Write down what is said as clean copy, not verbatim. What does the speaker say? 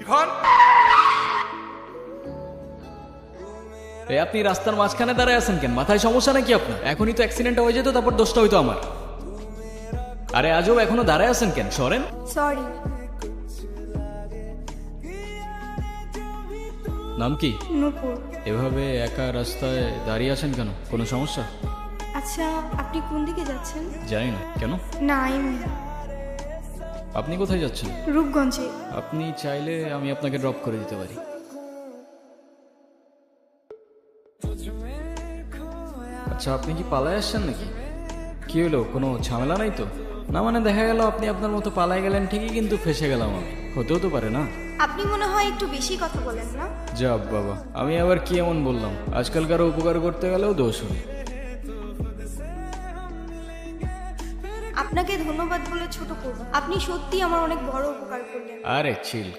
Ivan, এই আপনি রাস্তার মাঝখানে দাঁড়ায় আছেন কেন? মাথায় সমস্যা নাকি আপনার? এখনই তো অ্যাক্সিডেন্টটা হয়ে যেত, তারপর দোষটা হইতো আমার। আরে আজব, এখনো দাঁড়ায় আছেন কেন? সরেন। সরি। নাম কি? নূপুর। এভাবে একা রাস্তায় দাঁড়িয়ে আছেন কেন? কোনো সমস্যা? আচ্ছা, আপনি কোন দিকে যাচ্ছেন? জানি না। কেন? না, এমনি। আপনি কোথায় যাচ্ছেন? রূপগঞ্জে। আপনি চাইলে আমি আপনাকে ড্রপ করে দিতে পারি। আচ্ছা, আপনি কি পালায় আসছেন নাকি? কি হলো, কোনো ঝামেলা নাই তো? না মানে দেখা গেল আপনি আপনার মতো পালায় গেলেন ঠিকই, কিন্তু ফেসে গেলাম আমি। হতেও তো পারে না? আপনি মনে হয় একটু বেশি কথা বলেন না? যা বাবা, আমি আবার কি এমন বললাম? আজকাল কারো উপকার করতে গেলেও দোষ হয়। আপনাকে ধন্যবাদ বলে ছোট করব। আপনি সত্যি আমার অনেক বড় উপকার করলেন। আরে চিল।